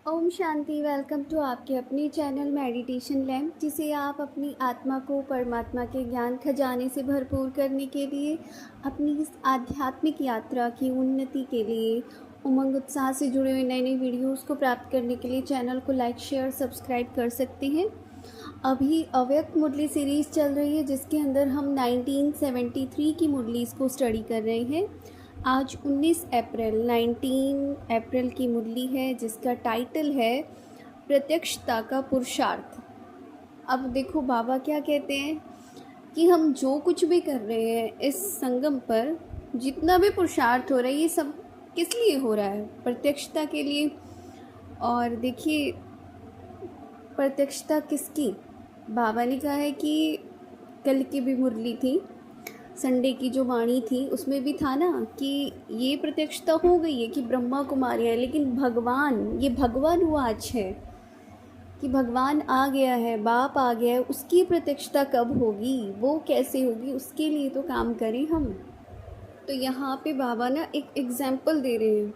Om Shanti. Welcome to आपके अपने channel meditation lamp, जिसे आप अपनी आत्मा को परमात्मा के ज्ञान खजाने से भरपूर करने के लिए, अपनी इस आध्यात्मिक यात्रा की उन्नति के लिए, उमंग उत्साह से जुड़े हुए नए नए वीडियोस को प्राप्त करने के लिए चैनल को लाइक शेयर सब्सक्राइब कर सकते हैं। अभी अव्यक्त मुरली सीरीज़ चल रही है, जिसके अंदर हम 1973 की मुरलीज़ को स्टडी कर रहे हैं। आज 19 अप्रैल की मुरली है, जिसका टाइटल है प्रत्यक्षता का पुरुषार्थ। अब देखो बाबा क्या कहते हैं कि हम जो कुछ भी कर रहे हैं इस संगम पर, जितना भी पुरुषार्थ हो रहा है, ये सब किस लिए हो रहा है? प्रत्यक्षता के लिए। और देखिए प्रत्यक्षता किसकी? बाबा ने कहा है कि कल की भी मुरली थी, संडे की जो वाणी थी, उसमें भी था ना कि ये प्रत्यक्षता हो गई है कि ब्रह्मा कुमारी है, लेकिन भगवान, ये भगवान वाच है कि भगवान आ गया है, बाप आ गया है, उसकी प्रत्यक्षता कब होगी, वो कैसे होगी, उसके लिए तो काम करें हम। तो यहाँ पे बाबा ना एक एग्जाम्पल दे रहे हैं।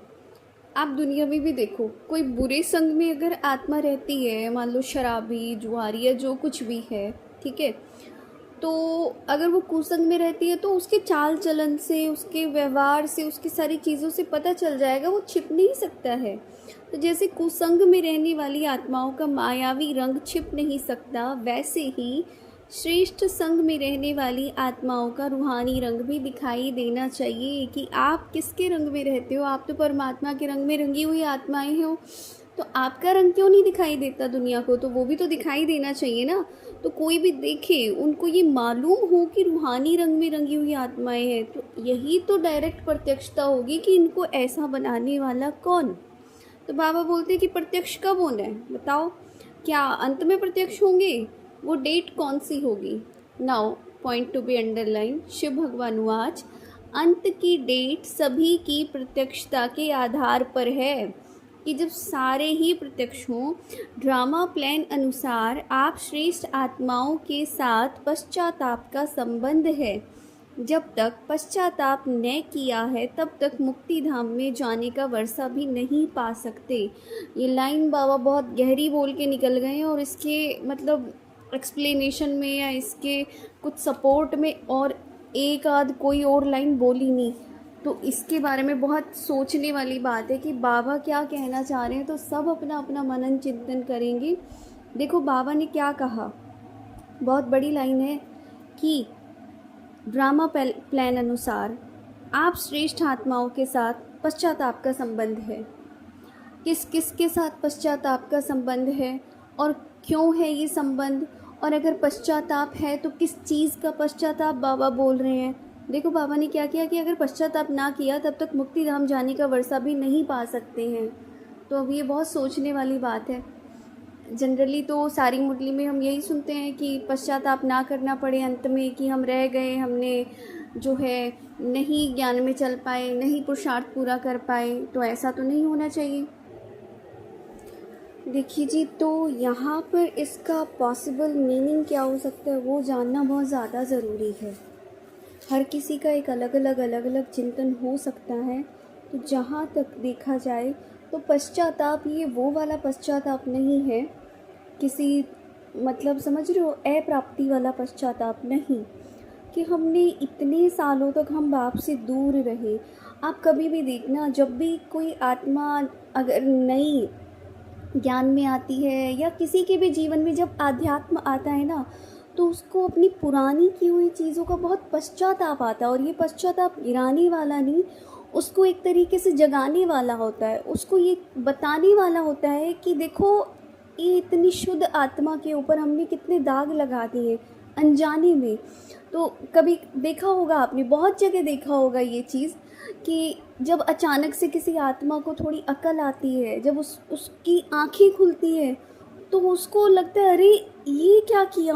आप दुनिया में भी देखो, कोई बुरे संग में अगर आत्मा रहती है, मान लो शराबी, जुआरी या जो कुछ भी है, ठीक है, तो अगर वो कुसंग में रहती है तो उसके चाल चलन से, उसके व्यवहार से, उसकी सारी चीज़ों से पता चल जाएगा, वो छिप नहीं सकता है। तो जैसे कुसंग में रहने वाली आत्माओं का मायावी रंग छिप नहीं सकता, वैसे ही श्रेष्ठ संग में रहने वाली आत्माओं का रूहानी रंग भी दिखाई देना चाहिए कि आप किसके रंग में रहते हो। आप तो परमात्मा के रंग में रंगी हुई आत्माएं हो, तो आपका रंग क्यों नहीं दिखाई देता दुनिया को? तो वो भी तो दिखाई देना चाहिए ना। तो कोई भी देखे, उनको ये मालूम हो कि रूहानी रंग में रंगी हुई आत्माएं हैं, तो यही तो डायरेक्ट प्रत्यक्षता होगी कि इनको ऐसा बनाने वाला कौन। तो बाबा बोलते हैं कि प्रत्यक्ष कब होना है, बताओ? क्या अंत में प्रत्यक्ष होंगे? वो डेट कौन सी होगी? Now point to be underline. Shiva भगवान वाच, अंत की डेट सभी की प्रत्यक्षता के आधार पर है कि जब सारे ही प्रत्यक्ष हों। ड्रामा प्लान अनुसार आप श्रेष्ठ आत्माओं के साथ पश्चाताप का संबंध है। जब तक पश्चाताप न किया है, तब तक मुक्ति धाम में जाने का वर्षा भी नहीं पा सकते। ये लाइन बाबा बहुत गहरी बोल के निकल गए हैं, और इसके मतलब एक्सप्लेनेशन में या इसके कुछ सपोर्ट में और एक आध कोई और लाइन बोली नहीं। तो इसके बारे में बहुत सोचने वाली बात है कि बाबा क्या कहना चाह रहे हैं। तो सब अपना अपना मनन चिंतन करेंगे। देखो बाबा ने क्या कहा, बहुत बड़ी लाइन है कि ड्रामा प्लान अनुसार आप श्रेष्ठ आत्माओं के साथ पश्चाताप का संबंध है। किस किस के साथ पश्चाताप का संबंध है और क्यों है ये संबंध? और अगर पश्चाताप है तो किस चीज़ का पश्चाताप बाबा बोल रहे हैं? देखो बाबा ने क्या किया कि अगर पश्चाताप ना किया, तब तक मुक्ति धाम जाने का वर्षा भी नहीं पा सकते हैं। तो अब ये बहुत सोचने वाली बात है। जनरली तो सारी मुरली में हम यही सुनते हैं कि पश्चाताप ना करना पड़े अंत में, कि हम रह गए, हमने जो है नहीं ज्ञान में चल पाए, नहीं पुरुषार्थ पूरा कर पाए। तो ऐसा तो नहीं होना चाहिए। देखिए जी, तो यहाँ पर इसका पॉसिबल मीनिंग क्या हो सकता है, वो जानना बहुत ज़्यादा ज़रूरी है। हर किसी का एक अलग अलग चिंतन हो सकता है। तो जहाँ तक देखा जाए तो पश्चाताप ये वो वाला पश्चाताप नहीं है, किसी मतलब समझ रहे हो, अप्राप्ति वाला पश्चाताप नहीं, कि हमने इतने सालों तक हम बाप से दूर रहे। आप कभी भी देखना, जब भी कोई आत्मा अगर नई ज्ञान में आती है, या किसी के भी जीवन में जब आध्यात्म आता है ना, तो उसको अपनी पुरानी की हुई चीज़ों का बहुत पश्चाताप आता है। और ये पश्चाताप गिराने वाला नहीं, उसको एक तरीके से जगाने वाला होता है, उसको ये बताने वाला होता है कि देखो, ये इतनी शुद्ध आत्मा के ऊपर हमने कितने दाग लगा दिए अनजाने में। तो कभी देखा होगा आपने, बहुत जगह देखा होगा ये चीज़, कि जब अचानक से किसी आत्मा को थोड़ी अकल आती है, जब उसकी आँखें खुलती है, तो उसको लगता है अरे ये क्या किया